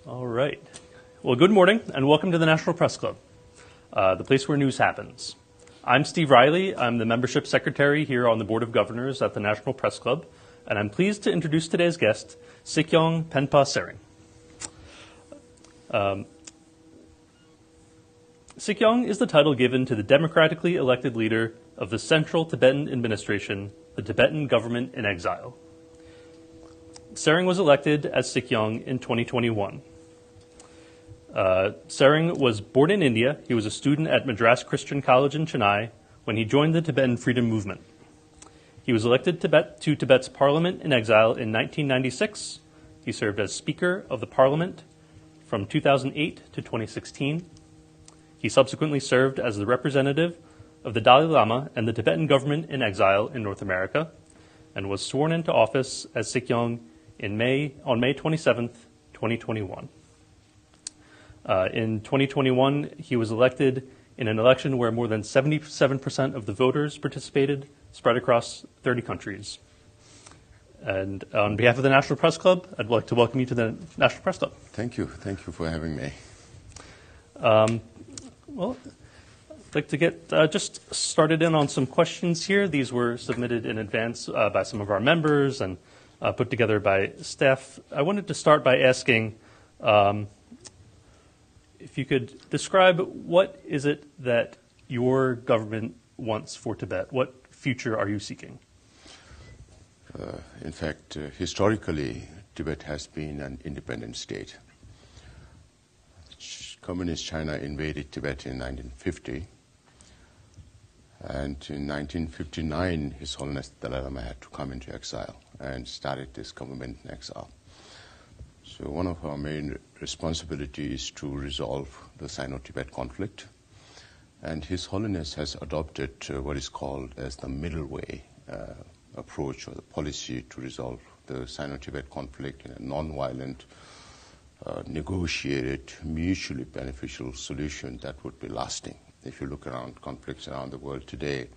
All right. Well, good morning, and welcome to the National Press Club, the place where news happens. I'm Steve Riley. I'm the membership secretary here on the Board of Governors at the National Press Club, and I'm pleased to introduce today's guest, Sikyong Penpa Tsering. Sikyong is the title given to the democratically elected leader of the Central Tibetan Administration, the Tibetan government in exile. Tsering was elected as Sikyong in 2021. Tsering was born in India. He was a student at Madras Christian College in Chennai when he joined the Tibetan freedom movement. He was elected to Tibet's parliament in exile in 1996. He served as Speaker of the Parliament from 2008 to 2016. He subsequently served as the representative of the Dalai Lama and the Tibetan government in exile in North America, and was sworn into office as Sikyong on May 27, 2021. In 2021, he was elected in an election where more than 77% of the voters participated, spread across 30 countries. And on behalf of the National Press Club, I'd like to welcome you to the National Press Club. Thank you. Thank you for having me. Well, I'd like to get just started in on some questions here. These were submitted in advance by some of our members and put together by staff. I wanted to start by asking if you could describe what is it that your government wants for Tibet? What future are you seeking? In fact, historically, Tibet has been an independent state. Communist China invaded Tibet in 1950, and in 1959, His Holiness the Dalai Lama had to come into exile and started this government in exile. So one of our main responsibilities is to resolve the Sino-Tibet conflict, and His Holiness has adopted what is called as the middle way approach or the policy to resolve the Sino-Tibet conflict in a non-violent, negotiated, mutually beneficial solution that would be lasting. If you look around conflicts around the world today,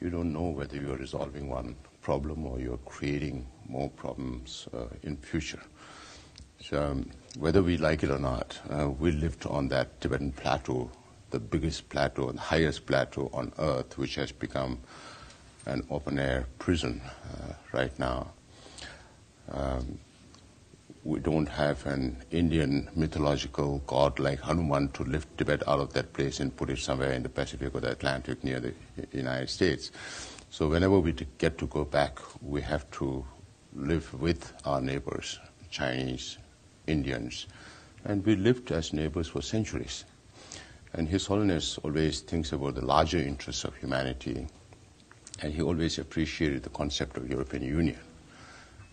you don't know whether you're resolving one problem or you're creating more problems in future. So whether we like it or not, we lived on that Tibetan plateau, the biggest plateau and the highest plateau on earth, which has become an open-air prison right now. We don't have an Indian mythological god like Hanuman to lift Tibet out of that place and put it somewhere in the Pacific or the Atlantic near the United States. So whenever we get to go back, we have to live with our neighbors, Chinese, Indians, and we lived as neighbors for centuries. And His Holiness always thinks about the larger interests of humanity, and he always appreciated the concept of European Union.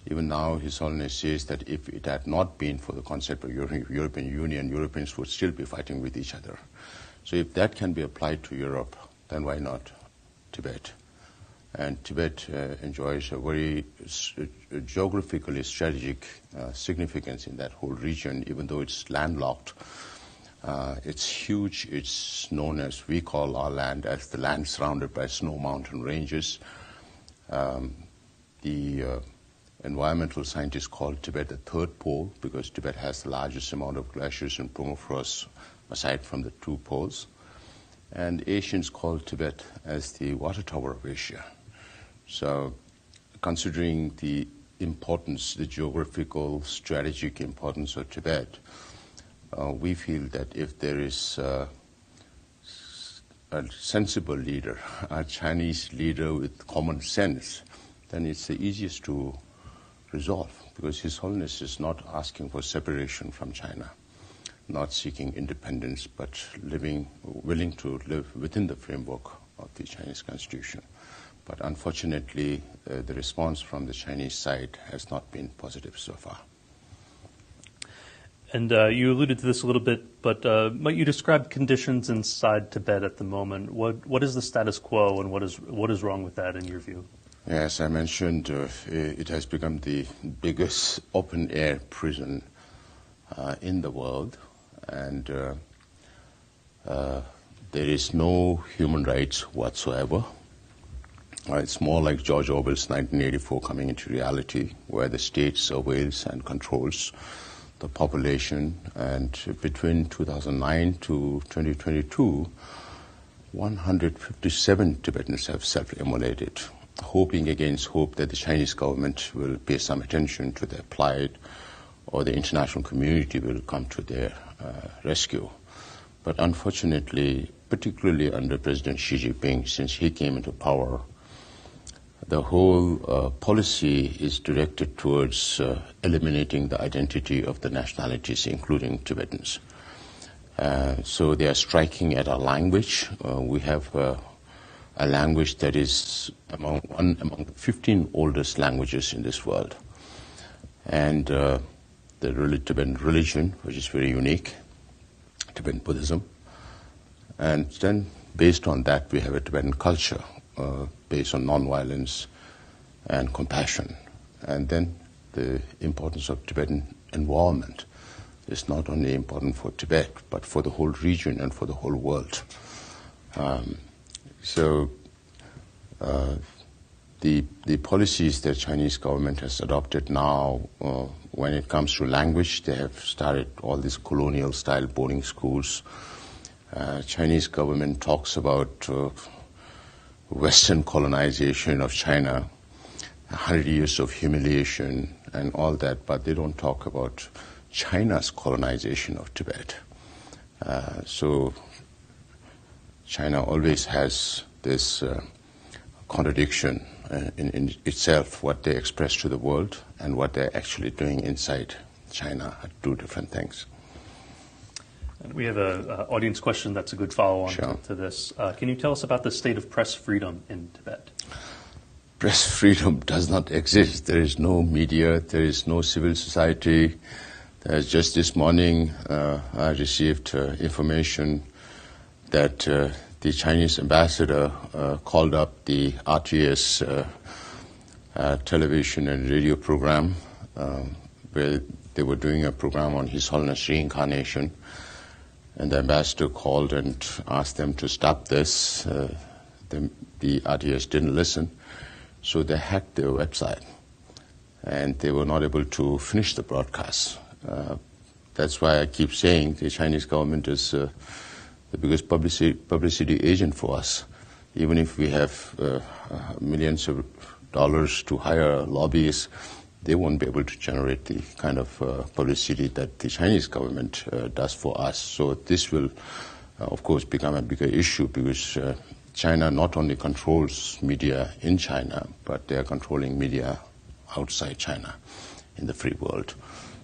Even now, His Holiness says that if it had not been for the concept of European Union, Europeans would still be fighting with each other. So if that can be applied to Europe, then why not Tibet? And Tibet enjoys a very geographically strategic significance in that whole region, even though it's landlocked. It's huge. It's known as, we call our land as the land surrounded by snow mountain ranges. The environmental scientists call Tibet the third pole because Tibet has the largest amount of glaciers and permafrost aside from the two poles. And Asians call Tibet as the water tower of Asia. So considering the importance, the geographical, strategic importance of Tibet, we feel that if there is a sensible leader, a Chinese leader with common sense, then it's the easiest to resolve, because His Holiness is not asking for separation from China, not seeking independence, but willing to live within the framework of the Chinese Constitution. But unfortunately, the response from the Chinese side has not been positive so far. And you alluded to this a little bit, but might you describe conditions inside Tibet at the moment? What is the status quo, and what is wrong with that in your view? As I mentioned, it has become the biggest open-air prison in the world, and there is no human rights whatsoever. It's more like George Orwell's 1984 coming into reality, where the state surveils and controls the population, and between 2009 to 2022, 157 Tibetans have self-immolated, hoping against hope that the Chinese government will pay some attention to their plight or the international community will come to their rescue. But unfortunately, particularly under President Xi Jinping, since he came into power, the whole policy is directed towards eliminating the identity of the nationalities, including Tibetans. So they are striking at our language. We have a language that is among the 15 oldest languages in this world. And the Tibetan religion, which is very unique, Tibetan Buddhism. And then based on that, we have a Tibetan culture based on nonviolence and compassion. And then the importance of Tibetan environment is not only important for Tibet, but for the whole region and for the whole world. The policies that Chinese government has adopted now, when it comes to language, they have started all these colonial-style boarding schools. Chinese government talks about Western colonization of China, 100 years of humiliation and all that, but they don't talk about China's colonization of Tibet. So China always has this contradiction in itself, what they express to the world and what they're actually doing inside China are two different things. And we have an audience question that's a good follow-on Sure. to this. Can you tell us about the state of press freedom in Tibet? Press freedom does not exist. There is no media, there is no civil society. Just this morning, I received information that the Chinese ambassador called up the RTS television and radio program where they were doing a program on His Holiness Reincarnation. And the ambassador called and asked them to stop this. The RTS didn't listen, so they hacked their website. And they were not able to finish the broadcast. That's why I keep saying the Chinese government is the biggest publicity agent for us. Even if we have millions of dollars to hire lobbyists, they won't be able to generate the kind of publicity that the Chinese government does for us. So this will, of course, become a bigger issue because China not only controls media in China, but they are controlling media outside China in the free world.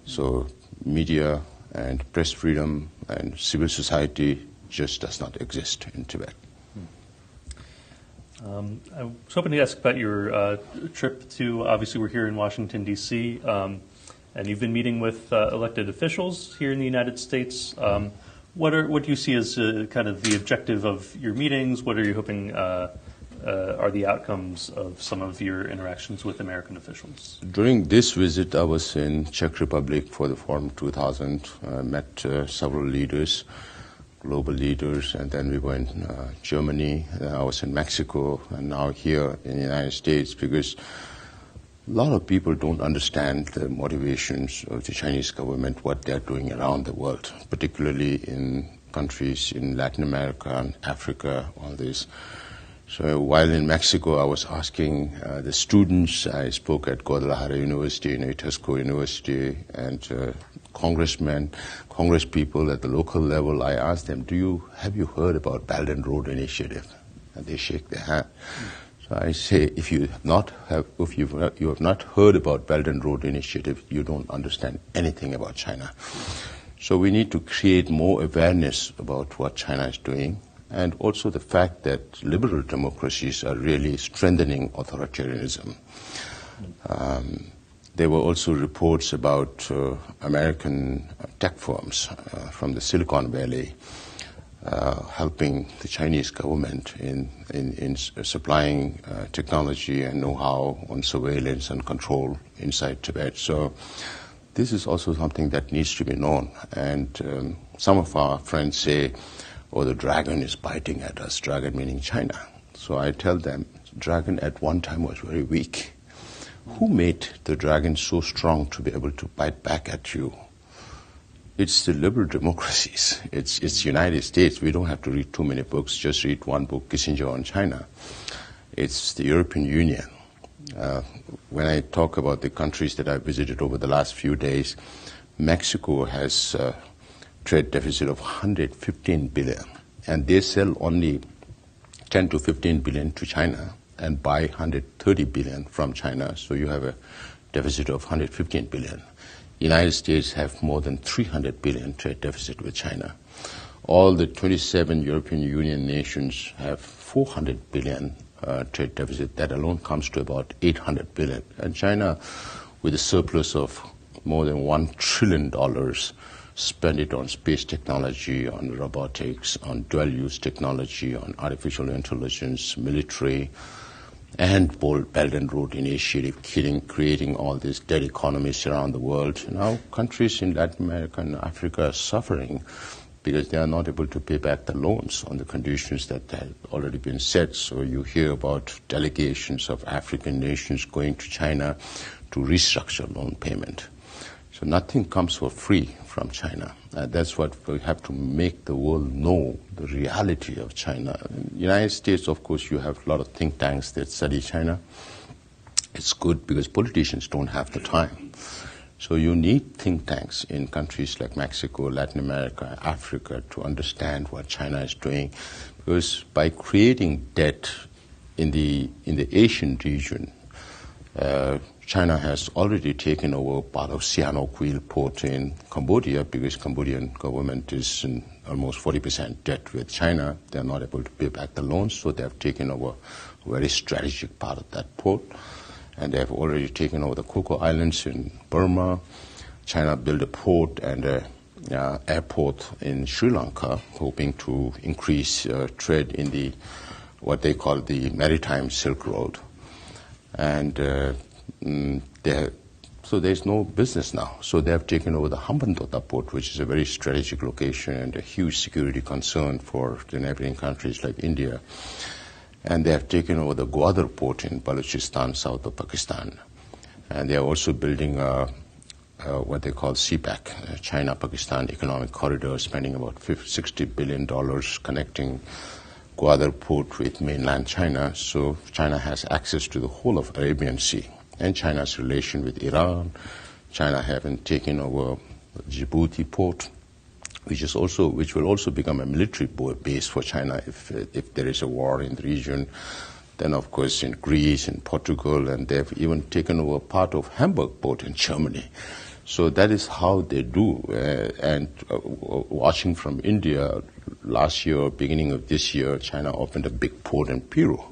So media and press freedom and civil society just does not exist in Tibet. I was hoping to ask about your trip to, obviously we're here in Washington, D.C., and you've been meeting with elected officials here in the United States. What do you see as kind of the objective of your meetings? What are you hoping are the outcomes of some of your interactions with American officials? During this visit, I was in Czech Republic for the Forum 2000. I met several leaders, global leaders, and then we were in Germany. I was in Mexico, and now here in the United States, because a lot of people don't understand the motivations of the Chinese government, what they're doing around the world, particularly in countries in Latin America and Africa, all this. So while in Mexico, I was asking the students, I spoke at Guadalajara University, and Itasco University, and congressmen, congress people at the local level. I asked them, have you heard about Belt and Road Initiative? And they shake their head. So I say, if you have not heard about Belt and Road Initiative, you don't understand anything about China. So we need to create more awareness about what China is doing, and also the fact that liberal democracies are really strengthening authoritarianism. There were also reports about American tech firms from the Silicon Valley helping the Chinese government in supplying technology and know-how on surveillance and control inside Tibet. So this is also something that needs to be known. And some of our friends say, oh, the dragon is biting at us, dragon meaning China. So I tell them, dragon at one time was very weak. Who made the dragon so strong to be able to bite back at you It's the liberal democracies. It's United States. We don't have to read too many books. Just read one book, Kissinger on China. It's the European Union. When I talk about the countries that I visited over the last few days, Mexico has a trade deficit of 115 billion, and they sell only 10 to 15 billion to China and buy 130 billion from China. So you have a deficit of 115 billion. United States have more than 300 billion trade deficit with China. All the 27 European Union nations have 400 billion trade deficit. That alone comes to about 800 billion. And China, with a surplus of more than $1 trillion, spend it on space technology, on robotics, on dual-use technology, on artificial intelligence, military, and Belt and Road Initiative, creating all these dead economies around the world. Now, countries in Latin America and Africa are suffering because they are not able to pay back the loans on the conditions that have already been set. So you hear about delegations of African nations going to China to restructure loan payment. So nothing comes for free from China. That's what we have to make the world know, the reality of China. In the United States, of course, you have a lot of think tanks that study China. It's good because politicians don't have the time. So you need think tanks in countries like Mexico, Latin America, Africa to understand what China is doing. Because by creating debt in the Asian region, China has already taken over part of Sihanoukville port in Cambodia because Cambodian government is in almost 40% debt with China. They're not able to pay back the loans, so they have taken over a very strategic part of that port. And they have already taken over the Coco Islands in Burma. China built a port and an airport in Sri Lanka, hoping to increase trade in the what they call the Maritime Silk Road. And so there's no business now. So they have taken over the Hambantota port, which is a very strategic location and a huge security concern for the neighboring countries like India. And they have taken over the Gwadar port in Balochistan, south of Pakistan. And they are also building what they call CPEC, China-Pakistan Economic Corridor, spending about $60 billion connecting Gwadar port with mainland China. So China has access to the whole of Arabian Sea. And China's relation with Iran, China having taken over Djibouti port, which will also become a military base for China if there is a war in the region. Then, of course, in Greece and Portugal, and they've even taken over part of Hamburg port in Germany. So that is how they do. Watching from India, last year, beginning of this year, China opened a big port in Peru.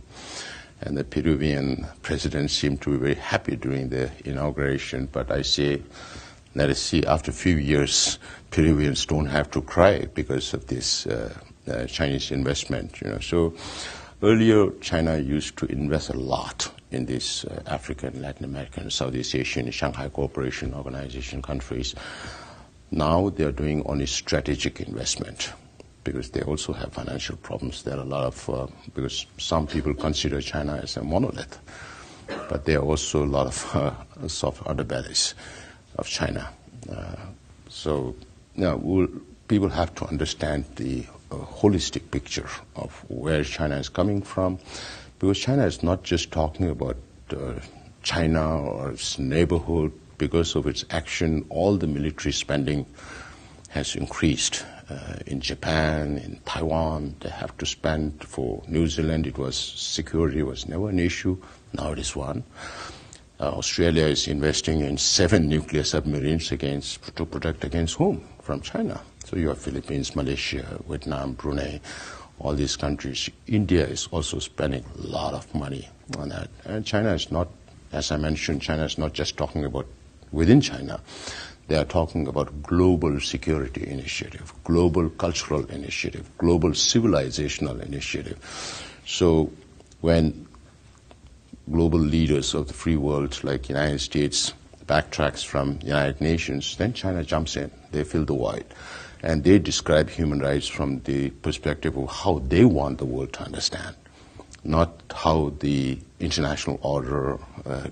And the Peruvian president seemed to be very happy during the inauguration. But I say, let us see, after a few years, Peruvians don't have to cry because of this Chinese investment. So earlier, China used to invest a lot in these African, Latin American, Southeast Asian, Shanghai Cooperation Organization countries. Now they are doing only strategic investment, because they also have financial problems. There are a lot of, because some people consider China as a monolith, but there are also a lot of soft underbellies of China. So people have to understand the holistic picture of where China is coming from, because China is not just talking about China or its neighborhood. Because of its action, all the military spending has increased. In Japan, in Taiwan, they have to spend. For New Zealand, security was never an issue. Now it is one. Australia is investing in 7 nuclear submarines to protect against whom? From China. So you have Philippines, Malaysia, Vietnam, Brunei, all these countries. India is also spending a lot of money on that. And China is not, as I mentioned, China is not just talking about within China. They are talking about global security initiative, global cultural initiative, global civilizational initiative. So when global leaders of the free world like United States backtracks from United Nations, then China jumps in. They fill the void. And they describe human rights from the perspective of how they want the world to understand, not how the international order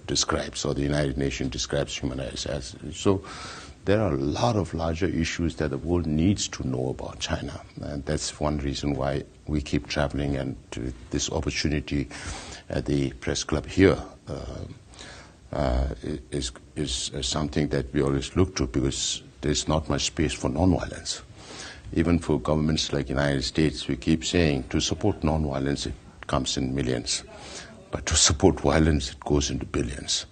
describes or the United Nations describes human rights as. So there are a lot of larger issues that the world needs to know about China. And that's one reason why we keep traveling, and this opportunity at the press club here is something that we always look to, because there's not much space for nonviolence. Even for governments like the United States, we keep saying to support nonviolence, it comes in millions. But to support violence, it goes into billions.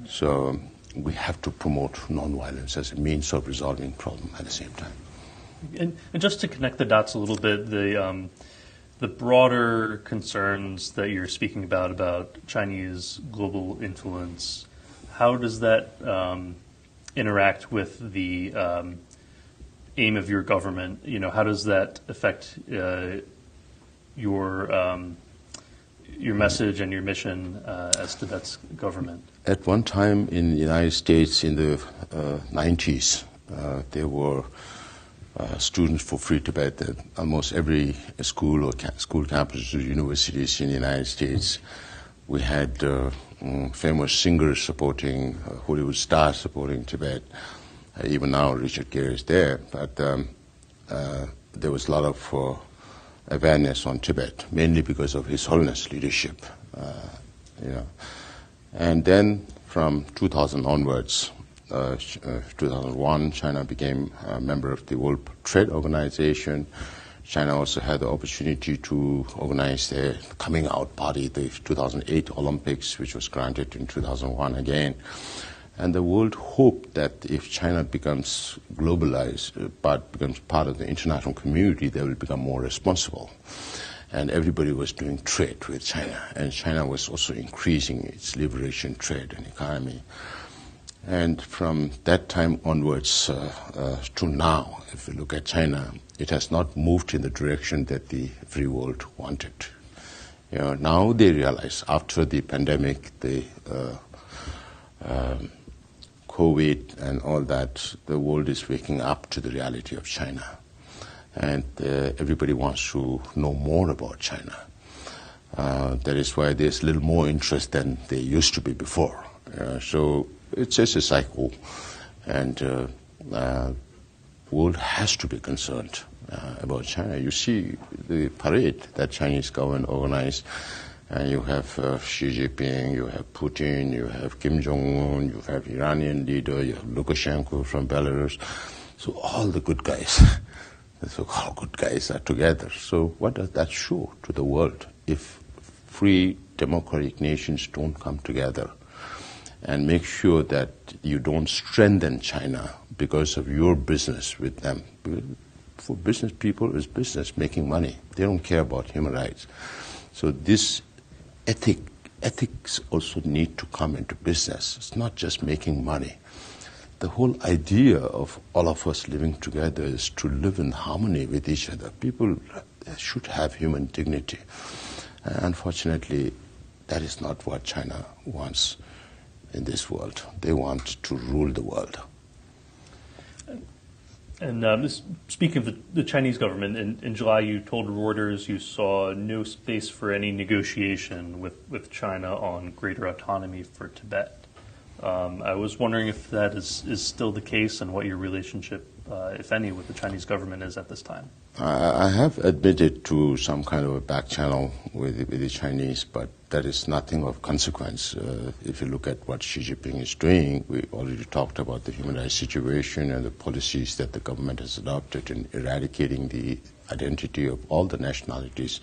So we have to promote nonviolence as a means of resolving problem at the same time. And just to connect the dots a little bit, the broader concerns that you're speaking about Chinese global influence, how does that interact with the aim of your government? You know, how does that affect your message and your mission as Tibet's government? At one time in the United States in the 90s, there were students for Free Tibet at almost every school or school campuses or universities in the United States. We had famous singers supporting, Hollywood stars supporting Tibet. Even now, Richard Gere is there. But there was a lot of awareness on Tibet, mainly because of His Holiness leadership. And then from 2000 onwards, 2001, China became a member of the World Trade Organization. China also had the opportunity to organize their coming out party, the 2008 Olympics, which was granted in 2001 again. And the world hoped that if China becomes globalized, but becomes part of the international community, they will become more responsible. And everybody was doing trade with China. And China was also increasing its liberation trade and economy. And from that time onwards to now, if we look at China, it has not moved in the direction that the free world wanted. Now they realize, after the pandemic, the COVID and all that, the world is waking up to the reality of China. And everybody wants to know more about China. That is why there's a little more interest than there used to be before. So it's just a cycle. And the world has to be concerned about China. You see the parade that Chinese government organized. You have Xi Jinping, you have Putin, you have Kim Jong-un, you have Iranian leader, you have Lukashenko from Belarus. So all the good guys, the so-called good guys are together. So what does that show to the world if free democratic nations don't come together and make sure that you don't strengthen China because of your business with them? For business people, it's business, making money. They don't care about human rights. So this ethics also need to come into business. It's not just making money. The whole idea of all of us living together is to live in harmony with each other. People should have human dignity. Unfortunately, that is not what China wants in this world. They want to rule the world. And speaking of the Chinese government, in July you told Reuters you saw no space for any negotiation with China on greater autonomy for Tibet. I was wondering if that is still the case and what your relationship, if any, with the Chinese government is at this time. I have admitted to some kind of a back channel with the Chinese, but that is nothing of consequence. If you look at what Xi Jinping is doing, we already talked about the human rights situation and the policies that the government has adopted in eradicating the identity of all the nationalities,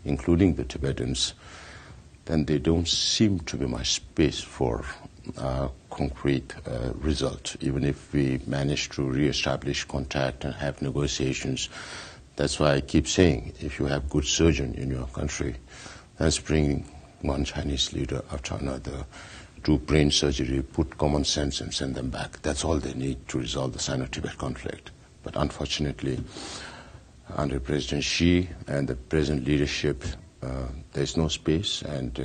including the Tibetans. Then there don't seem to be much space for concrete result. Even if we manage to reestablish contact and have negotiations, that's why I keep saying, if you have good surgeon in your country, let's bring one Chinese leader after another, do brain surgery, put common sense and send them back. That's all they need to resolve the Sino-Tibet conflict. But unfortunately, under President Xi and the present leadership, there's no space, and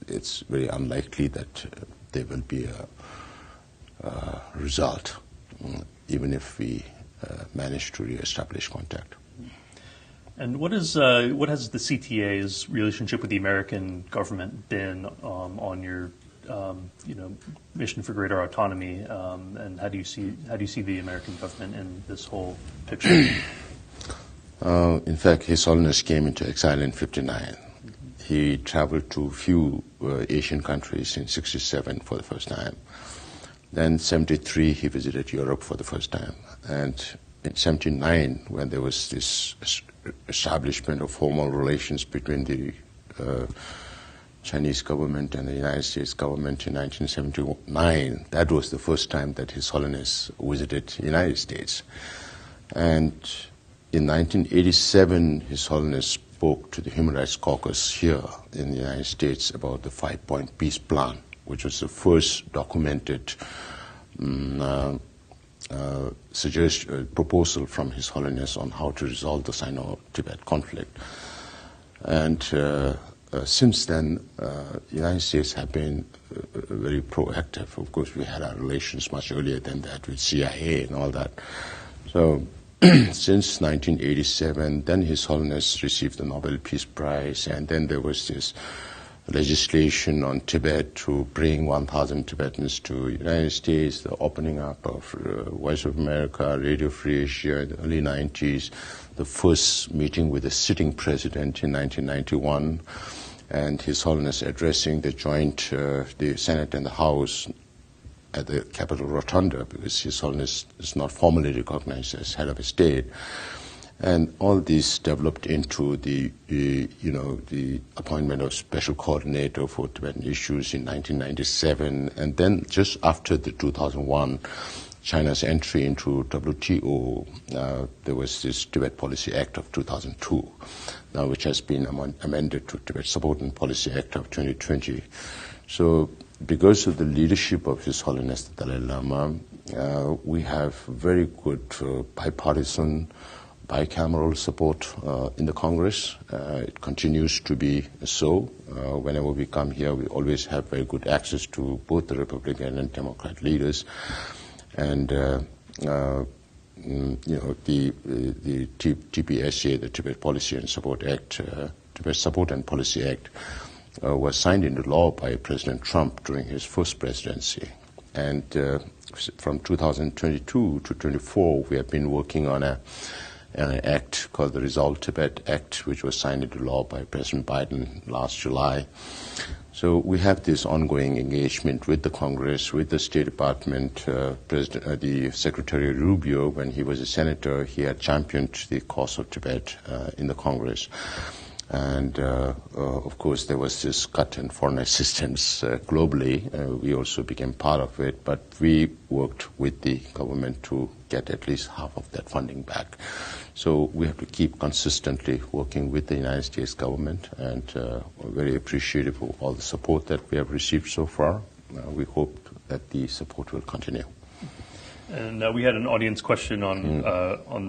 it's very unlikely that there will be a result, even if we manage to reestablish contact. And what has the CTA's relationship with the American government been on your mission for greater autonomy, and how do you see the American government in this whole picture? In fact, His Holiness came into exile in '59. He traveled to few Asian countries in '67 for the first time. Then '73 he visited Europe for the first time, and in '79 when there was this establishment of formal relations between the Chinese government and the United States government in 1979, that was the first time that His Holiness visited the United States. And in 1987, His Holiness spoke to the Human Rights Caucus here in the United States about the 5-point peace plan, which was the first documented proposal from His Holiness on how to resolve the Sino-Tibet conflict. And since then, the United States have been very proactive. Of course, we had our relations much earlier than that with CIA and all that. So since 1987, then His Holiness received the Nobel Peace Prize, and then there was this legislation on Tibet to bring 1,000 Tibetans to the United States, the opening up of Voice of America, Radio Free Asia in the early 90s, the first meeting with the sitting president in 1991, and His Holiness addressing the joint, the Senate and the House at the Capitol Rotunda, because His Holiness is not formally recognized as head of a state. And all this developed into the appointment of special coordinator for Tibetan issues in 1997. And then just after the 2001, China's entry into WTO, there was this Tibet Policy Act of 2002, now which has been amended to Tibet Support and Policy Act of 2020. So because of the leadership of His Holiness the Dalai Lama, we have very good bipartisan, bicameral support in the Congress. It continues to be so. Whenever we come here, we always have very good access to both the Republican and Democrat leaders. And the TPSA, the Tibet Policy and Support Act, Tibet Support and Policy Act, was signed into law by President Trump during his first presidency. And from 2022 to 24, we have been working on an act called the Resolve Tibet Act, which was signed into law by President Biden last July. So we have this ongoing engagement with the Congress, with the State Department. The Secretary Rubio, when he was a senator, he had championed the cause of Tibet in the Congress. And, of course, there was this cut in foreign assistance globally. We also became part of it, but we worked with the government to get at least half of that funding back. So we have to keep consistently working with the United States government, and we're very appreciative of all the support that we have received so far. We hope that the support will continue. And we had an audience question on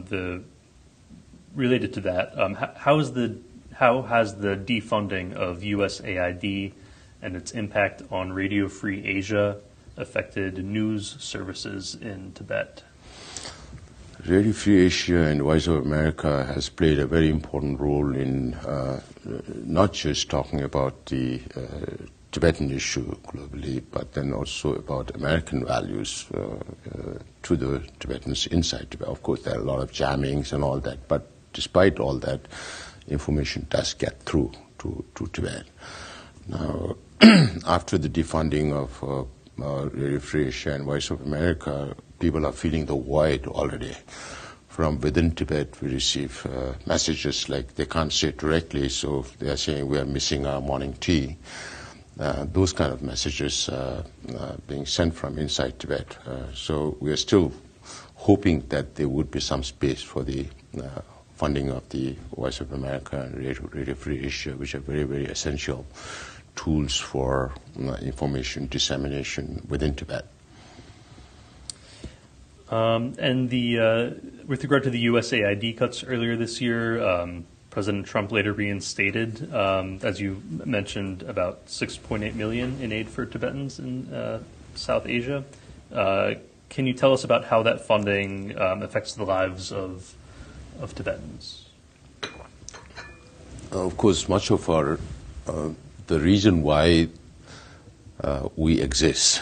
the related to that. How has the defunding of USAID and its impact on Radio Free Asia affected news services in Tibet? Radio Free Asia and Voice of America has played a very important role in not just talking about the Tibetan issue globally, but then also about American values to the Tibetans inside Tibet. Of course, there are a lot of jammings and all that, but despite all that, information does get through to Tibet. Now, after the defunding of Radio Free Asia and Voice of America, people are feeling the void already. From within Tibet, we receive messages like they can't say it directly, so they are saying we are missing our morning tea. Those kind of messages being sent from inside Tibet. So we are still hoping that there would be some space for the funding of the Voice of America and Radio Free Asia, which are very, very essential tools for information dissemination within Tibet. And with regard to the USAID cuts earlier this year, President Trump later reinstated, as you mentioned, about $6.8 million in aid for Tibetans in South Asia. Can you tell us about how that funding affects the lives of Tibetans? Of course, much of our the reason why we exist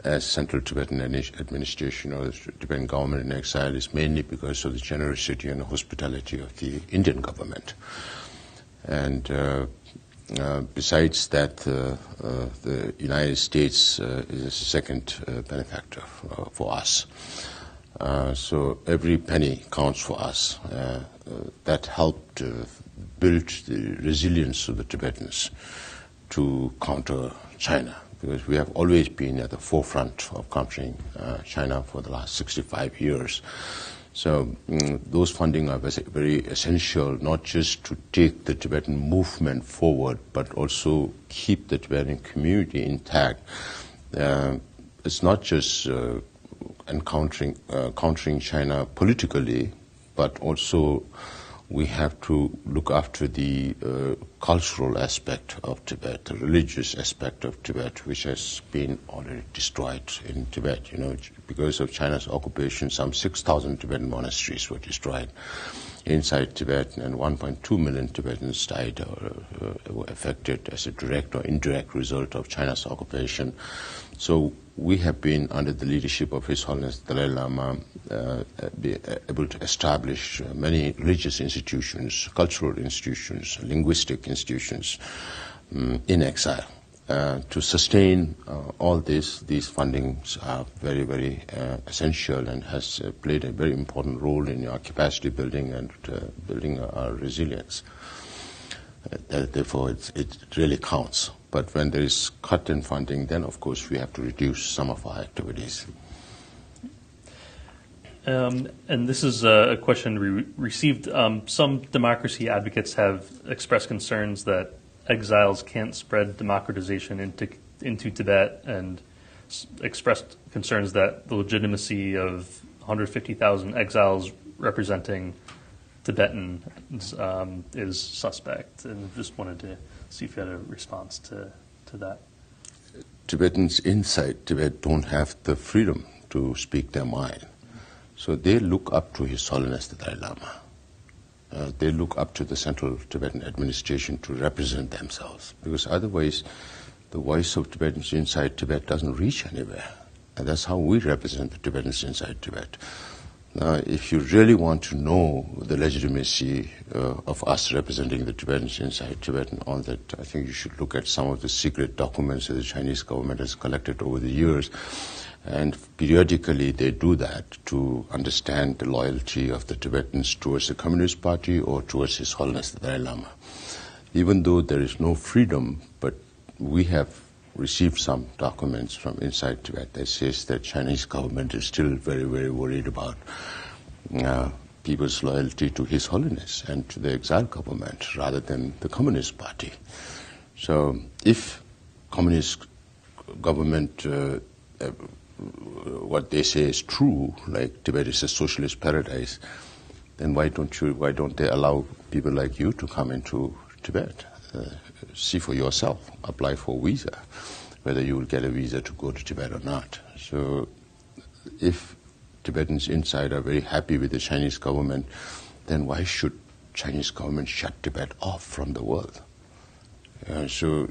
as Central Tibetan Administration or the Tibetan government in exile is mainly because of the generosity and hospitality of the Indian government. And besides that, the United States is a second benefactor for us. So every penny counts for us. That helped build the resilience of the Tibetans to counter China, because we have always been at the forefront of countering China for the last 65 years. So those funding are very essential, not just to take the Tibetan movement forward, but also keep the Tibetan community intact. It's not just countering China politically, but also we have to look after the cultural aspect of Tibet, the religious aspect of Tibet, which has been already destroyed in Tibet. You know, because of China's occupation, some 6,000 Tibetan monasteries were destroyed inside Tibet, and 1.2 million Tibetans died or were affected as a direct or indirect result of China's occupation. So we have been, under the leadership of His Holiness Dalai Lama, able to establish many religious institutions, cultural institutions, linguistic institutions in exile. To sustain all these fundings are very, very essential and has played a very important role in our capacity building and building our resilience. Therefore, it really counts. But when there is cut in funding, then of course we have to reduce some of our activities. And this is a question we received. Some democracy advocates have expressed concerns that exiles can't spread democratization into Tibet, and expressed concerns that the legitimacy of 150,000 exiles representing Tibetans is suspect. And just wanted to see if you had a response to that. Tibetans inside Tibet don't have the freedom to speak their mind. So they look up to His Holiness the Dalai Lama. They look up to the Central Tibetan Administration to represent themselves, because otherwise the voice of Tibetans inside Tibet doesn't reach anywhere. And that's how we represent the Tibetans inside Tibet. Now, if you really want to know the legitimacy of us representing the Tibetans inside Tibet and all that, I think you should look at some of the secret documents that the Chinese government has collected over the years. And periodically they do that to understand the loyalty of the Tibetans towards the Communist Party or towards His Holiness the Dalai Lama. Even though there is no freedom, but we have received some documents from inside Tibet that says that Chinese government is still very, very worried about people's loyalty to His Holiness and to the exile government rather than the Communist Party. So if Communist government what they say is true, like Tibet is a socialist paradise, then why don't they allow people like you to come into Tibet? See for yourself, apply for a visa, whether you will get a visa to go to Tibet or not. So if Tibetans inside are very happy with the Chinese government, then why should Chinese government shut Tibet off from the world? So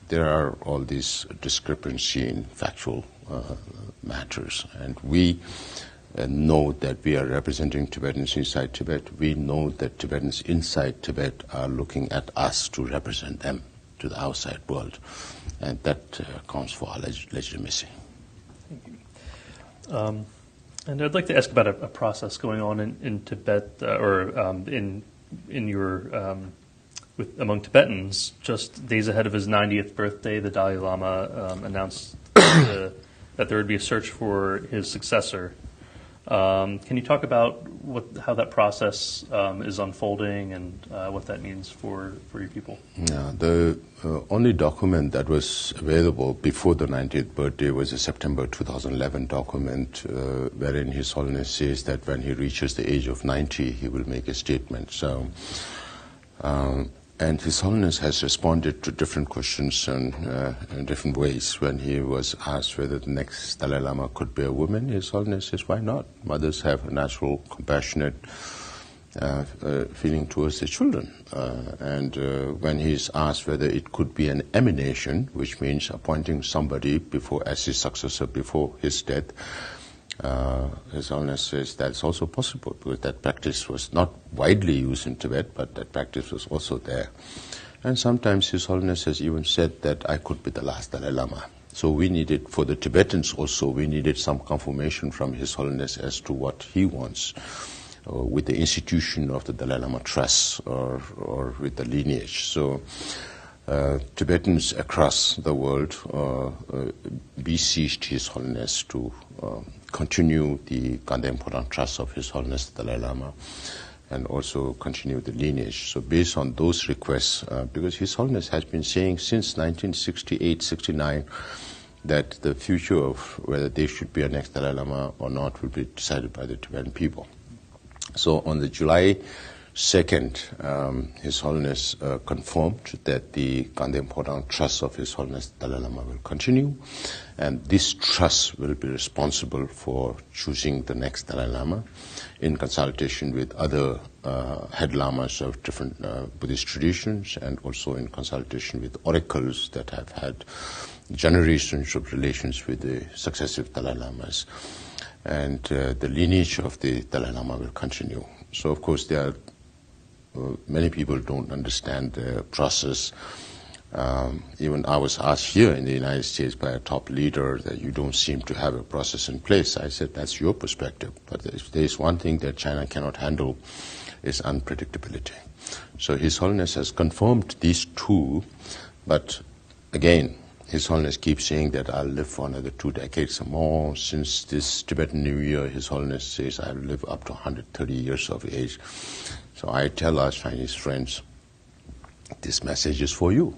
there are all these discrepancy in factual matters, and we know that we are representing Tibetans inside Tibet. We know that Tibetans inside Tibet are looking at us to represent them to the outside world, and that counts for our legitimacy. Thank you. And I'd like to ask about a process going on in Tibet, in your among Tibetans. Just days ahead of his 90th birthday, the Dalai Lama announced that there would be a search for his successor. Can you talk about how that process is unfolding and what that means for your people? Yeah, the only document that was available before the 90th birthday was a September 2011 document wherein His Holiness says that when he reaches the age of 90, he will make a statement. So, and His Holiness has responded to different questions in different ways. When he was asked whether the next Dalai Lama could be a woman, His Holiness says, why not? Mothers have a natural, compassionate feeling towards the children. And when he's asked whether it could be an emanation, which means appointing somebody as his successor before his death, His Holiness says that's also possible, because that practice was not widely used in Tibet, but that practice was also there. And sometimes His Holiness has even said that I could be the last Dalai Lama. So we needed, for the Tibetans also, we needed some confirmation from His Holiness as to what he wants with the institution of the Dalai Lama Trust or with the lineage. So Tibetans across the world beseeched His Holiness to continue the Kandem Podang Trust of His Holiness the Dalai Lama and also continue the lineage. So based on those requests, because His Holiness has been saying since 1968-69 that the future of whether there should be a next Dalai Lama or not will be decided by the Tibetan people. So on the July 2nd, His Holiness confirmed that the Kandem Podang Trust of His Holiness Dalai Lama will continue, and this trust will be responsible for choosing the next Dalai Lama in consultation with other head lamas of different Buddhist traditions, and also in consultation with oracles that have had generations of relations with the successive Dalai Lamas. And the lineage of the Dalai Lama will continue. So, of course, there are many people don't understand the process. Even I was asked here in the United States by a top leader that you don't seem to have a process in place. I said, that's your perspective. But if there is one thing that China cannot handle, is unpredictability. So His Holiness has confirmed these two, but again, His Holiness keeps saying that I'll live for another 2 decades or more. Since this Tibetan New Year, His Holiness says I'll live up to 130 years of age. So I tell our Chinese friends, this message is for you,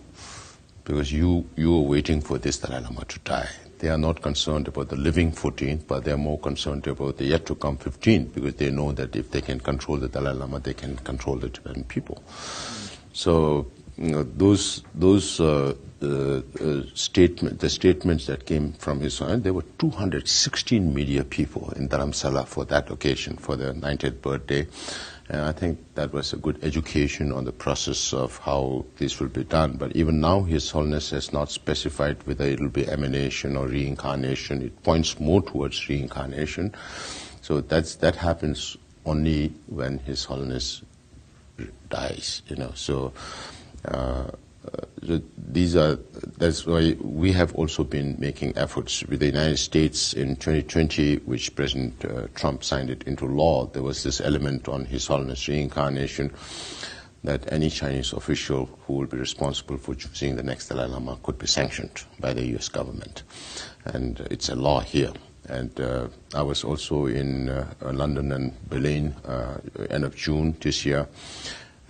because you are waiting for this Dalai Lama to die. They are not concerned about the living 14th, but they are more concerned about the yet to come 15th, because they know that if they can control the Dalai Lama, they can control the Tibetan people. So those statements that came from His Holiness, there were 216 media people in Dharamsala for that occasion, for their 90th birthday. And I think that was a good education on the process of how this will be done. But even now, His Holiness has not specified whether it will be emanation or reincarnation. It points more towards reincarnation. So that happens only when His Holiness dies, So that's why we have also been making efforts with the United States in 2020, which President Trump signed it into law. There was this element on His Holiness reincarnation that any Chinese official who will be responsible for choosing the next Dalai Lama could be sanctioned by the US government. And it's a law here. And I was also in London and Berlin end of June this year.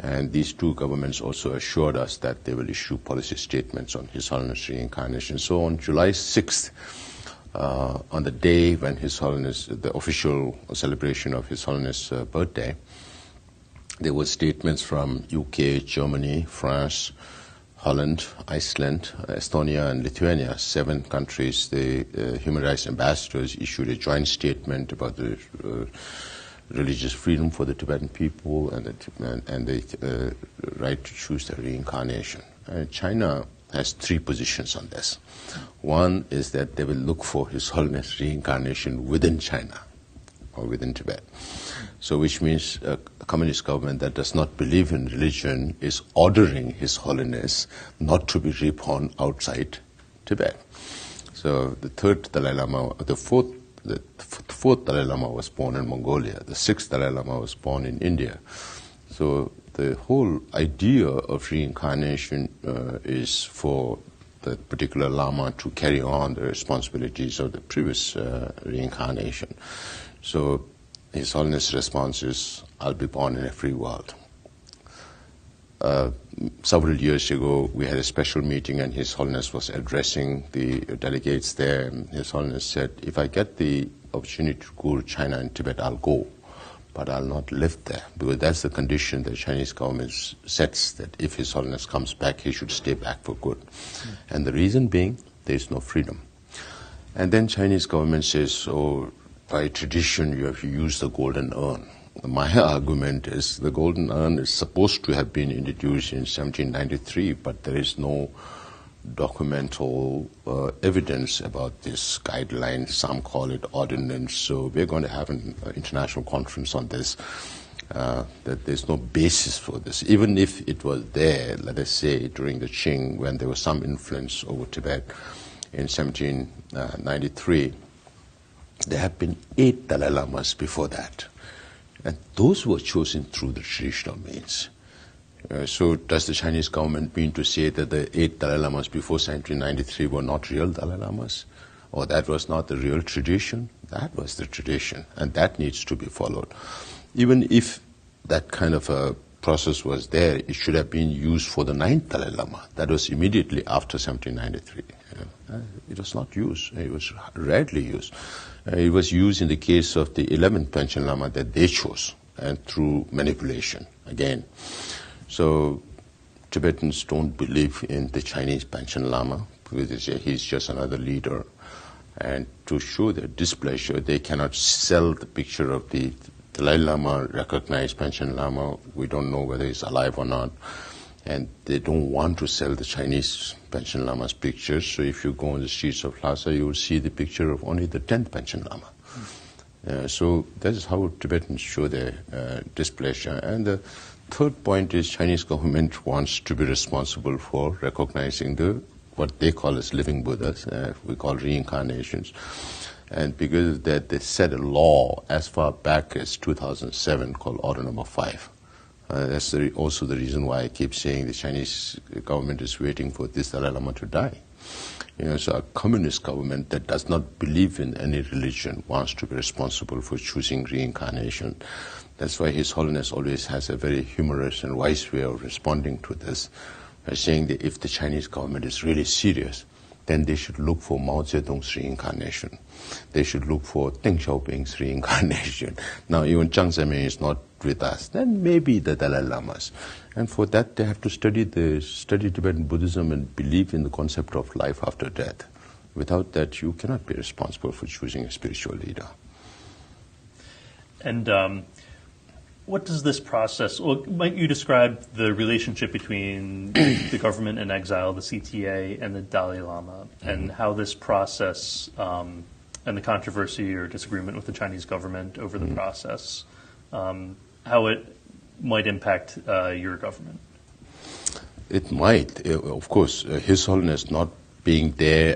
And these two governments also assured us that they will issue policy statements on His Holiness reincarnation. So on July 6th, on the day when His Holiness, the official celebration of His Holiness' birthday, there were statements from UK, Germany, France, Holland, Iceland, Estonia, and Lithuania, 7 countries. The human rights ambassadors issued a joint statement about the religious freedom for the Tibetan people and the right to choose their reincarnation. China has 3 positions on this. One is that they will look for His Holiness reincarnation within China or within Tibet. So which means a communist government that does not believe in religion is ordering His Holiness not to be reborn outside Tibet. So the third Dalai Lama, the fourth Dalai Lama was born in Mongolia. The 6th Dalai Lama was born in India. So the whole idea of reincarnation is for the particular Lama to carry on the responsibilities of the previous reincarnation. So His Holiness' response is, I'll be born in a free world. Several years ago, we had a special meeting and His Holiness was addressing the delegates there. And His Holiness said, if I get the opportunity to go to China and Tibet, I'll go, but I'll not live there, because that's the condition the Chinese government sets, that if His Holiness comes back, he should stay back for good. And the reason being, there is no freedom. And then Chinese government says, by tradition, you have to use the golden urn. my argument is the golden urn is supposed to have been introduced in 1793, but there is no documental evidence about this guideline. Some call it ordinance. So we're going to have an international conference on this, that there's no basis for this. Even if it was there, let us say, during the Qing, when there was some influence over Tibet in 1793, there have been 8 Dalai Lamas before that. And those were chosen through the traditional means. So does the Chinese government mean to say that the 8 Dalai Lamas before 1793 were not real Dalai Lamas? Or that was not the real tradition? That was the tradition, and that needs to be followed. Even if that kind of a process was there, it should have been used for the 9th Dalai Lama. That was immediately after 1793. It was not used. It was rarely used. It was used in the case of the 11th Panchen Lama that they chose, and through manipulation, again. So Tibetans don't believe in the Chinese Panchen Lama, because they say he's just another leader. And to show their displeasure, they cannot sell the picture of the Dalai Lama, recognized Panchen Lama. We don't know whether he's alive or not. And they don't want to sell the Chinese Panchen Lama's pictures. So if you go on the streets of Lhasa, you will see the picture of only the 10th Panchen Lama. So that is how Tibetans show their displeasure. And the third point is Chinese government wants to be responsible for recognizing what they call as living Buddhas, we call reincarnations. And because of that, they set a law as far back as 2007 called Order Number 5. That's also the reason why I keep saying the Chinese government is waiting for this Dalai Lama to die. So a communist government that does not believe in any religion wants to be responsible for choosing reincarnation. That's why His Holiness always has a very humorous and wise way of responding to this, by saying that if the Chinese government is really serious, then they should look for Mao Zedong's reincarnation. They should look for Deng Xiaoping's reincarnation. Now, even Jiang Zemin is not with us. Then maybe the Dalai Lamas. And for that, they have to study Tibetan Buddhism and believe in the concept of life after death. Without that, you cannot be responsible for choosing a spiritual leader. And what does this process, well, might you describe the relationship between the government in exile, the CTA, and the Dalai Lama, and how this process and the controversy or disagreement with the Chinese government over the process, how it might impact your government? It might. Of course, His Holiness not being there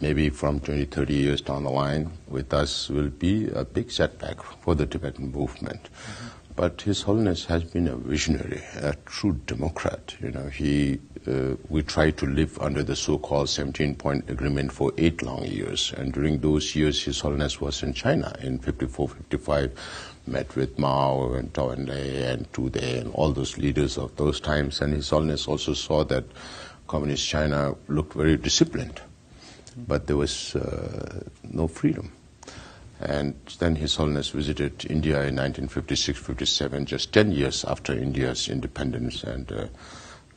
maybe from 20, 30 years down the line with us will be a big setback for the Tibetan movement. But His Holiness has been a visionary, a true democrat. We tried to live under the so-called 17-point agreement for 8 long years. And during those years, His Holiness was in China in 54, 55, met with Mao and Zhou Enlai and Tu Dai and all those leaders of those times. And His Holiness also saw that Communist China looked very disciplined, but there was no freedom. And then His Holiness visited India in 1956-57, just 10 years after India's independence, and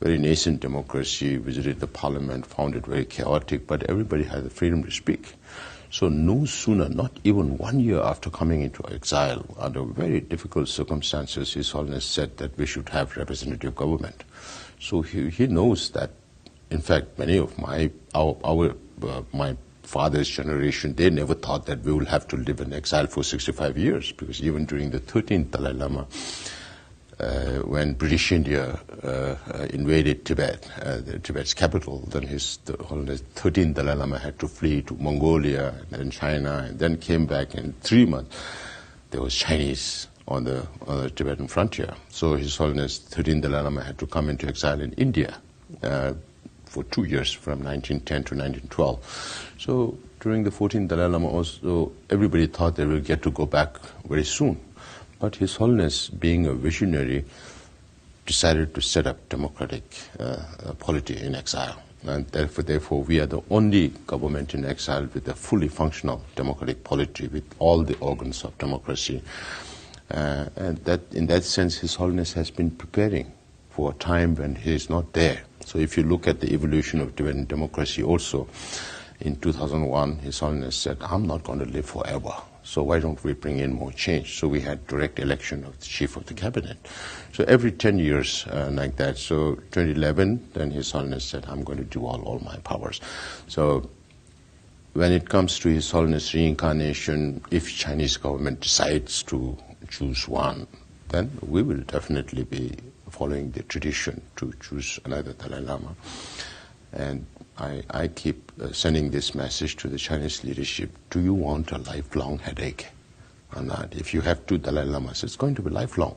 very nascent democracy, visited the parliament, found it very chaotic, but everybody had the freedom to speak. So no sooner, not even 1 year after coming into exile, under very difficult circumstances, His Holiness said that we should have representative government. So he knows that, in fact, many of my father's generation, they never thought that we will have to live in exile for 65 years, because even during the 13th Dalai Lama, when British India invaded Tibet, Tibet's capital, then His Holiness 13th Dalai Lama had to flee to Mongolia and then China, and then came back in 3 months. There was Chinese on the Tibetan frontier. So His Holiness 13th Dalai Lama had to come into exile in India for 2 years, from 1910 to 1912. So during the 14th Dalai Lama also, everybody thought they will get to go back very soon. But His Holiness, being a visionary, decided to set up democratic polity in exile. And therefore, we are the only government in exile with a fully functional democratic polity, with all the organs of democracy. And that, in that sense, His Holiness has been preparing for a time when he is not there. So if you look at the evolution of Tibetan democracy also, in 2001, His Holiness said, I'm not going to live forever. So why don't we bring in more change? So we had direct election of the chief of the cabinet. So every 10 years like that. So 2011, then His Holiness said, I'm going to do all my powers. So when it comes to His Holiness reincarnation, if Chinese government decides to choose one, then we will definitely be following the tradition to choose another Dalai Lama. And I keep sending this message to the Chinese leadership. Do you want a lifelong headache or not? If you have two Dalai Lamas, it's going to be lifelong.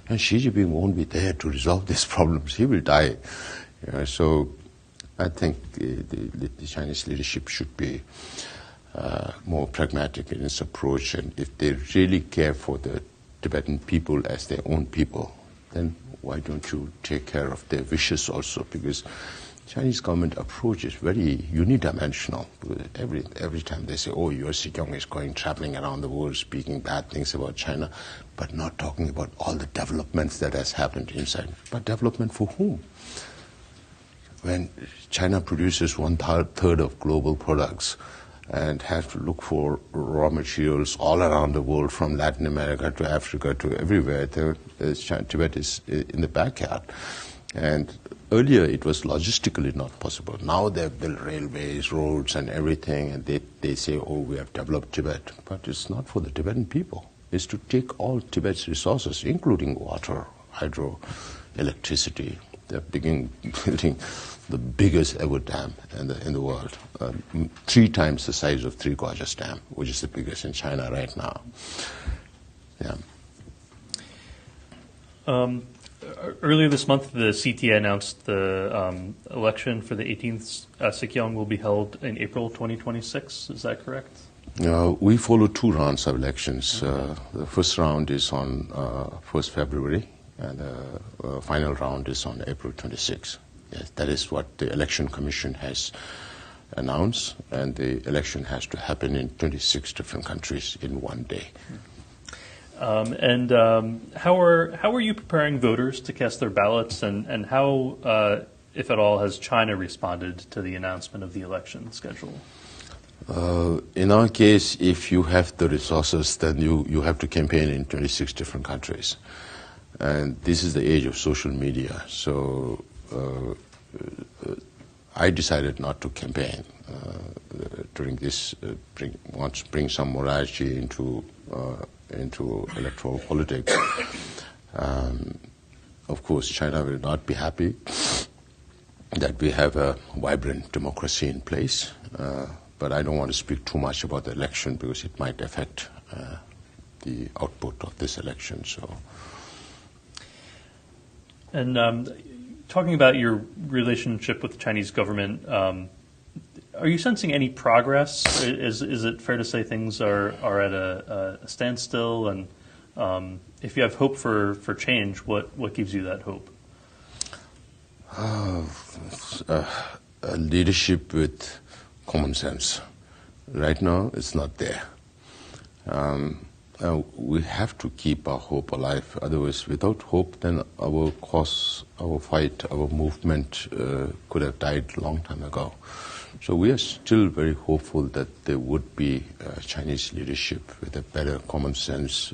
And Xi Jinping won't be there to resolve these problems. He will die. So I think the Chinese leadership should be more pragmatic in its approach. And if they really care for the Tibetan people as their own people, then why don't you take care of their wishes also? Because Chinese government approach is very unidimensional. Every time they say, oh, your Sikyong is going traveling around the world speaking bad things about China, but not talking about all the developments that has happened inside. But development for whom? When China produces 1/3 of global products and has to look for raw materials all around the world, from Latin America to Africa to everywhere, Tibet is in the backyard. And earlier it was logistically not possible. Now they've built railways, roads and everything, and they say, oh, we have developed Tibet. But it's not for the Tibetan people. It's to take all Tibet's resources, including water, hydro, electricity. They're building the biggest ever dam in the world, 3 times the size of Three Gorges Dam, which is the biggest in China right now. Yeah. Earlier this month, the CTA announced the election for the 18th Sikyong will be held in April 2026. Is that correct? We follow 2 rounds of elections. The first round is on 1st February, and the final round is on April 26. Yes, that is what the Election Commission has announced, and the election has to happen in 26 different countries in one day. How are you preparing voters to cast their ballots, and how, if at all, has China responded to the announcement of the election schedule? In our case, if you have the resources, then you have to campaign in 26 different countries. And this is the age of social media. So I decided not to campaign during this, want to bring some morality into electoral politics. Of course, China will not be happy that we have a vibrant democracy in place. But I don't want to speak too much about the election because it might affect the output of this election. And talking about your relationship with the Chinese government, are you sensing any progress? Is it fair to say things are at a standstill? And if you have hope for change, what gives you that hope? A leadership with common sense. Right now, it's not there. We have to keep our hope alive. Otherwise, without hope, then our cause, our fight, our movement could have died a long time ago. So we are still very hopeful that there would be Chinese leadership with a better common sense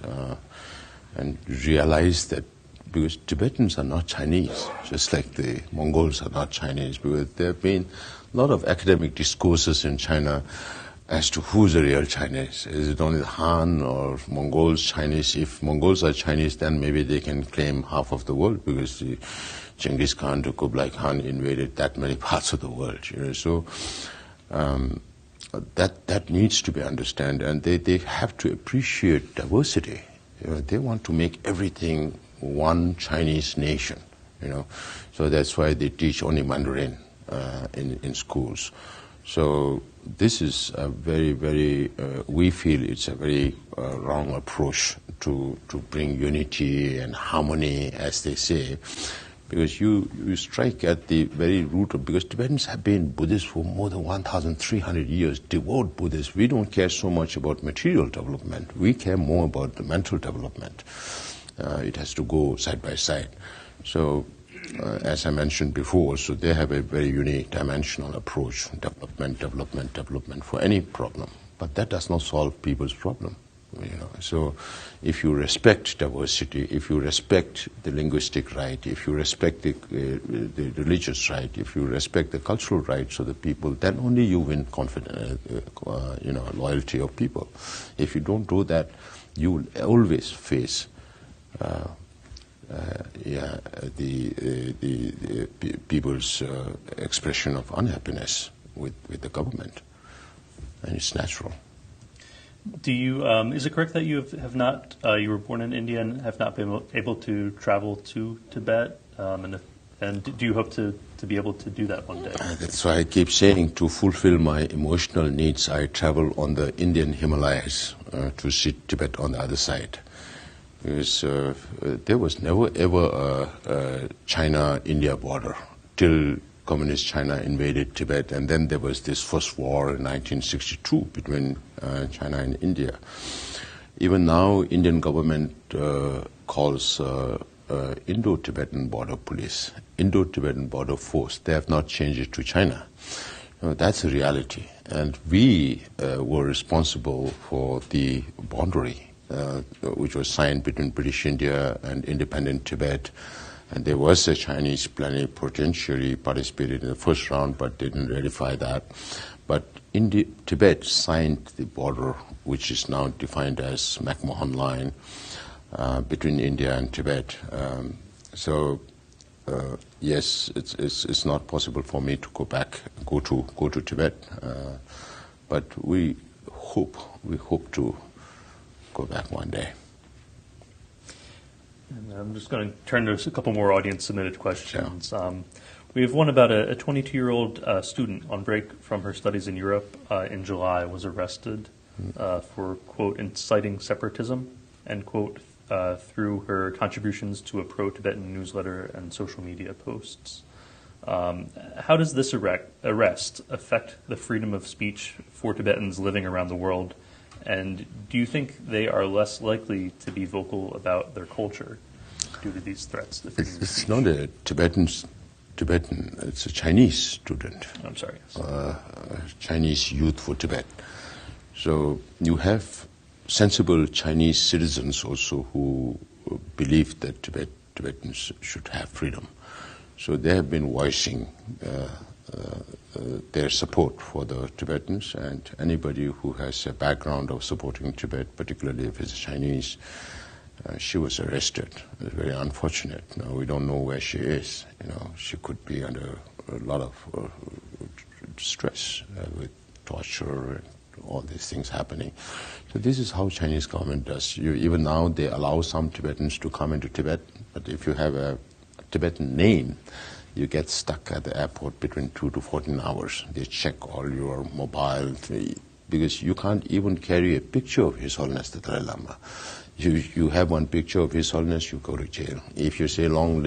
and realize that, because Tibetans are not Chinese, just like the Mongols are not Chinese, because there have been a lot of academic discourses in China as to who's the real Chinese. Is it only the Han or Mongols Chinese? If Mongols are Chinese, then maybe they can claim half of the world, because the Genghis Khan to Kublai Khan invaded that many parts of the world. So that needs to be understood, and they have to appreciate diversity. They want to make everything one Chinese nation. So that's why they teach only Mandarin in schools. So this is a very, very, we feel it's a very wrong approach to bring unity and harmony, as they say, because you strike at the very root of, because Tibetans have been Buddhists for more than 1,300 years, devout Buddhists. We don't care so much about material development. We care more about the mental development. It has to go side by side. So, as I mentioned before, so they have a very unique dimensional approach, development for any problem. But that does not solve people's problem. So if you respect diversity, if you respect the linguistic right, if you respect the religious right, if you respect the cultural rights of the people, then only you win loyalty of people. If you don't do that, you will always face the people's expression of unhappiness with the government, and it's natural. Do you? Is it correct that you have not? You were born in India and have not been able to travel to Tibet? And do you hope to be able to do that one day? That's why I keep saying, to fulfill my emotional needs, I travel on the Indian Himalayas to see Tibet on the other side. Because there was never ever a China-India border till Communist China invaded Tibet, and then there was this first war in 1962 between China and India. Even now, Indian government calls Indo-Tibetan Border Police, Indo-Tibetan Border Force. They have not changed it to China. That's a reality, and we were responsible for the boundary, which was signed between British India and independent Tibet. And there was a Chinese plenipotentiary participated in the first round, but didn't ratify that. But Tibet signed the border, which is now defined as McMahon Line, between India and Tibet. Yes, it's not possible for me to go to Tibet, but we hope to go back one day. And I'm just going to turn to a couple more audience-submitted questions. Yeah. We have one about a 22-year-old student on break from her studies in Europe in July was arrested for, quote, inciting separatism, end quote, through her contributions to a pro-Tibetan newsletter and social media posts. How does this arrest affect the freedom of speech for Tibetans living around the world? And do you think they are less likely to be vocal about their culture due to these threats? It's not a Tibetan, it's a Chinese student. I'm sorry. Chinese Youth for Tibet. So you have sensible Chinese citizens also who believe that Tibetans should have freedom. So they have been voicing their support for the Tibetans, and anybody who has a background of supporting Tibet, particularly if it's Chinese, she was arrested. It's very unfortunate. Now we don't know where she is. She could be under a lot of stress with torture and all these things happening. So this is how Chinese government does. Even now they allow some Tibetans to come into Tibet, but if you have a Tibetan name, you get stuck at the airport between 2 to 14 hours. They check all your mobile, because you can't even carry a picture of His Holiness the Dalai Lama. You have one picture of His Holiness, you go to jail. If you say long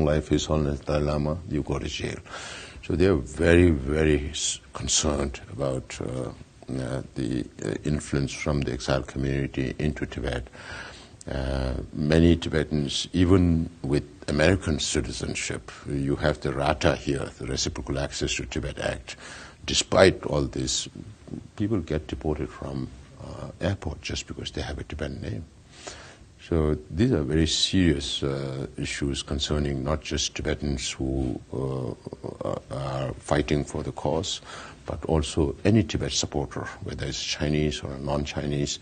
life His Holiness Dalai Lama, you go to jail. So they are very, very concerned about the influence from the exile community into Tibet. Many Tibetans, even with American citizenship, you have the RATA here, the Reciprocal Access to Tibet Act. Despite all this, people get deported from airport just because they have a Tibetan name. So these are very serious issues concerning not just Tibetans who are fighting for the cause, but also any Tibet supporter, whether it's Chinese or non-Chinese,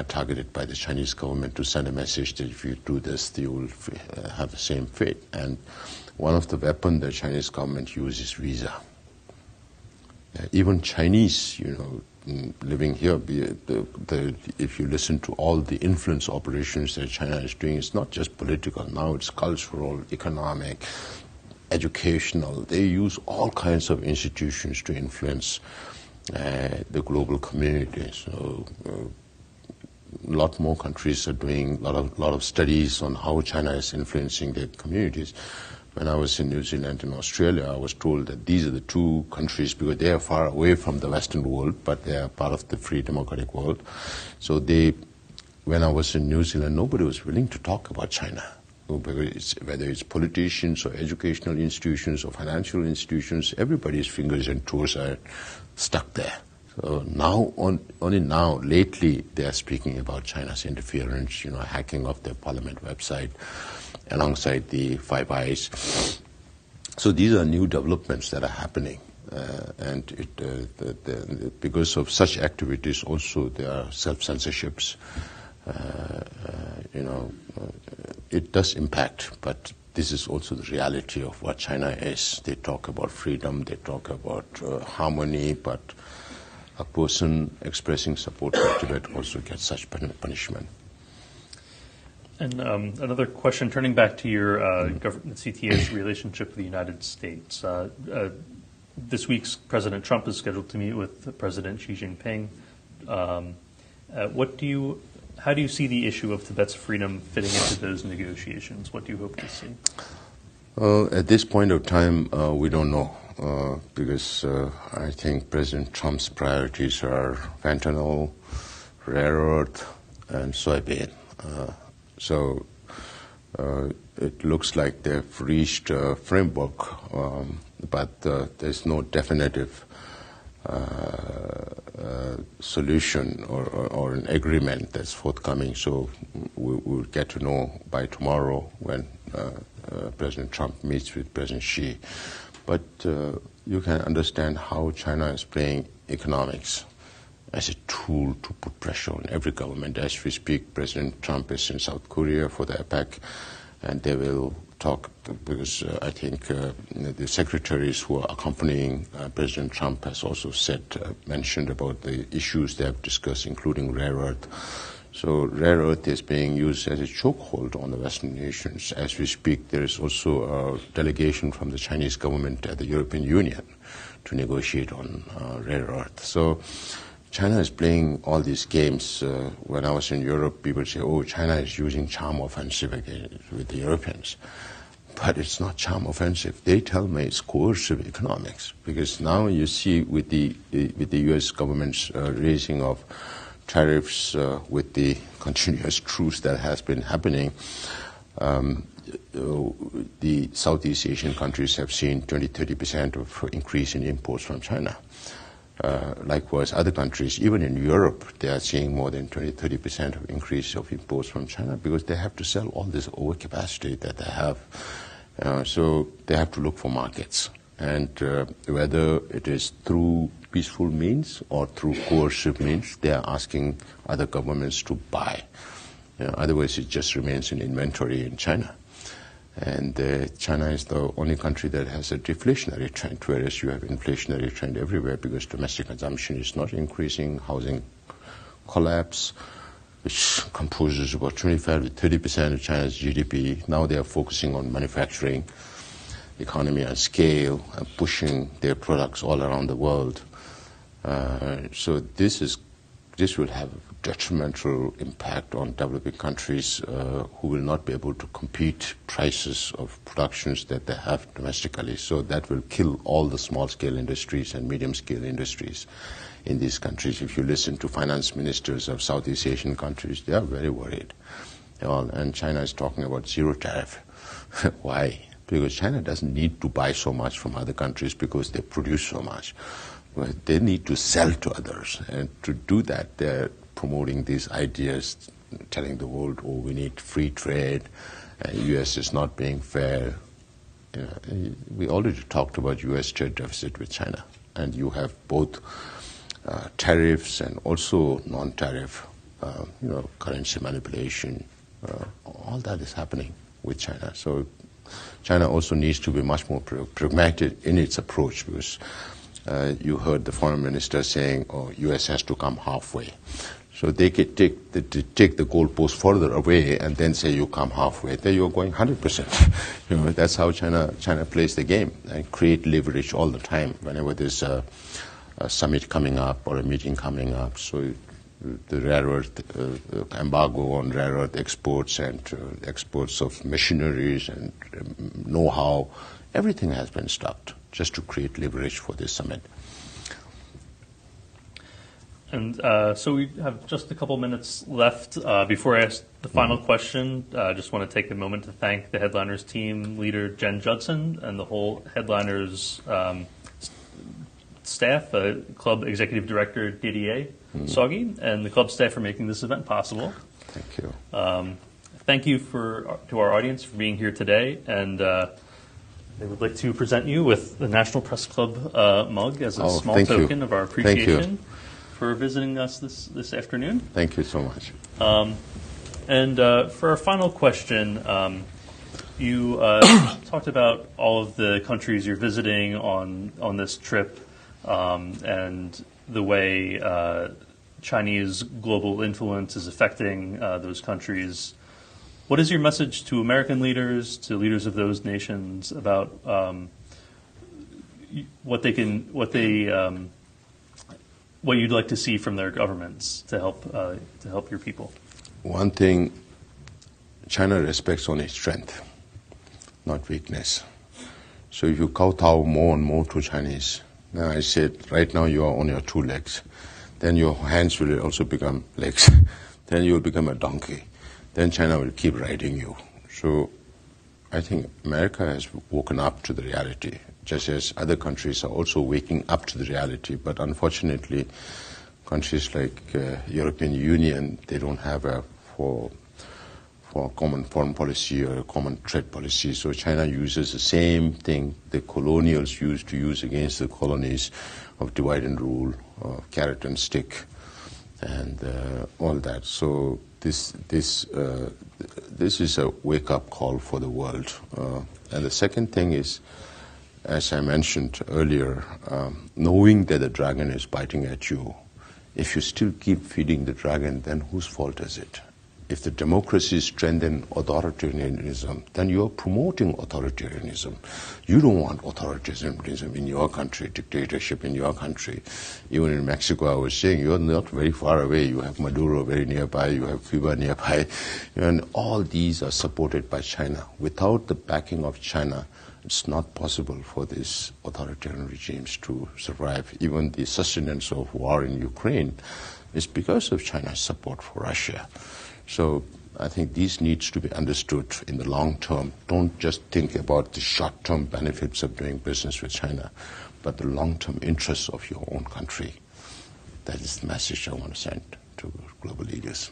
targeted by the Chinese government to send a message that if you do this, you will have the same fate. And one of the weapons the Chinese government uses is visa. Even Chinese, living here, if you listen to all the influence operations that China is doing, it's not just political. Now it's cultural, economic, educational. They use all kinds of institutions to influence the global community. So a lot more countries are doing a lot of studies on how China is influencing their communities. When I was in New Zealand and Australia, I was told that these are the two countries, because they are far away from the Western world, but they are part of the free democratic world. So when I was in New Zealand, nobody was willing to talk about China, whether it's politicians or educational institutions or financial institutions. Everybody's fingers and toes are stuck there. So only now, lately, they are speaking about China's interference, hacking of their parliament website alongside the Five Eyes. So these are new developments that are happening. And because of such activities, also there are self-censorships. It does impact, but this is also the reality of what China is. They talk about freedom, they talk about harmony, but a person expressing support for Tibet also gets such punishment. And another question, turning back to your government CTA's relationship with the United States. This week's President Trump is scheduled to meet with President Xi Jinping. How do you see the issue of Tibet's freedom fitting into those negotiations? What do you hope to see? At this point of time, we don't know, because I think President Trump's priorities are fentanyl, rare earth, and soybean. So it looks like they've reached a framework, but there's no definitive solution or an agreement that's forthcoming. So we'll get to know by tomorrow when President Trump meets with President Xi. But you can understand how China is playing economics as a tool to put pressure on every government. As we speak, President Trump is in South Korea for the APEC, and they will talk, because I think the secretaries who are accompanying President Trump has also mentioned about the issues they have discussed, including rare earth. So rare earth is being used as a chokehold on the Western nations. As we speak, there is also a delegation from the Chinese government at the European Union to negotiate on rare earth. So China is playing all these games. When I was in Europe, people say, oh, China is using charm offensive again with the Europeans. But it's not charm offensive. They tell me it's coercive economics, because now you see with the U.S. government's raising of tariffs, with the continuous truce that has been happening, the Southeast Asian countries have seen 20-30% of increase in imports from China. Likewise, other countries, even in Europe, they are seeing more than 20-30% of increase of imports from China, because they have to sell all this overcapacity that they have. So they have to look for markets. And whether it is through peaceful means or through coercive means, they are asking other governments to buy. Otherwise, it just remains in inventory in China. And China is the only country that has a deflationary trend, whereas you have inflationary trend everywhere, because domestic consumption is not increasing, housing collapse, which composes about 25-30% of China's GDP. Now they are focusing on manufacturing, economy on scale, and pushing their products all around the world. So this will have a detrimental impact on developing countries who will not be able to compete prices of productions that they have domestically. So that will kill all the small-scale industries and medium-scale industries in these countries. If you listen to finance ministers of Southeast Asian countries, they are very worried. And China is talking about zero tariff. Why? Because China doesn't need to buy so much from other countries because they produce so much. But they need to sell to others. And to do that, they're promoting these ideas, telling the world, oh, we need free trade, and U.S. is not being fair. We already talked about U.S. trade deficit with China. And you have both tariffs and also non-tariff, currency manipulation. All that is happening with China. So China also needs to be much more pragmatic in its approach, because you heard the foreign minister saying, oh, U.S. has to come halfway. So they could take the goalpost further away and then say you come halfway. Then you're going 100%. That's how China plays the game, and create leverage all the time whenever there's a summit coming up or a meeting coming up. So the rare earth embargo on rare earth exports and exports of machineries and know-how, everything has been stopped just to create leverage for this summit. And so we have just a couple minutes left. Before I ask the final question, I just want to take a moment to thank the Headliners team leader, Jen Judson, and the whole Headliners staff, Club Executive Director Didier Soggy, and the club staff for making this event possible. Thank you. Thank you to our audience for being here today, and I would like to present you with the National Press Club mug as a small token of our appreciation for visiting us this afternoon. Thank you so much. And for our final question, you talked about all of the countries you're visiting on this trip and the way Chinese global influence is affecting those countries. What is your message to American leaders, to leaders of those nations about what you'd like to see from their governments to help your people? One thing, China respects only strength, not weakness. So if you kowtow more and more to Chinese, then I said, right now you are on your two legs. Then your hands will also become legs. Then you will become a donkey. Then China will keep riding you. So I think America has woken up to the reality, just as other countries are also waking up to the reality. But unfortunately, countries like European Union, they don't have a common foreign policy or a common trade policy. So China uses the same thing the colonials used to use against the colonies of divide and rule, carrot and stick, and all that. So this is a wake-up call for the world. And the second thing is, as I mentioned earlier, knowing that the dragon is biting at you, if you still keep feeding the dragon, then whose fault is it? If the democracy strengthens authoritarianism, then you are promoting authoritarianism. You don't want authoritarianism in your country, dictatorship in your country. Even in Mexico, I was saying, you're not very far away. You have Maduro very nearby, you have Cuba nearby, and all these are supported by China. Without the backing of China, it's not possible for these authoritarian regimes to survive. Even the sustenance of war in Ukraine is because of China's support for Russia. So I think these needs to be understood in the long term. Don't just think about the short-term benefits of doing business with China, but the long-term interests of your own country. That is the message I want to send to global leaders.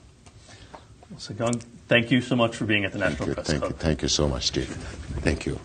Sikyong, thank you so much for being at the National Press Club. Thank you so much, Steve. Thank you.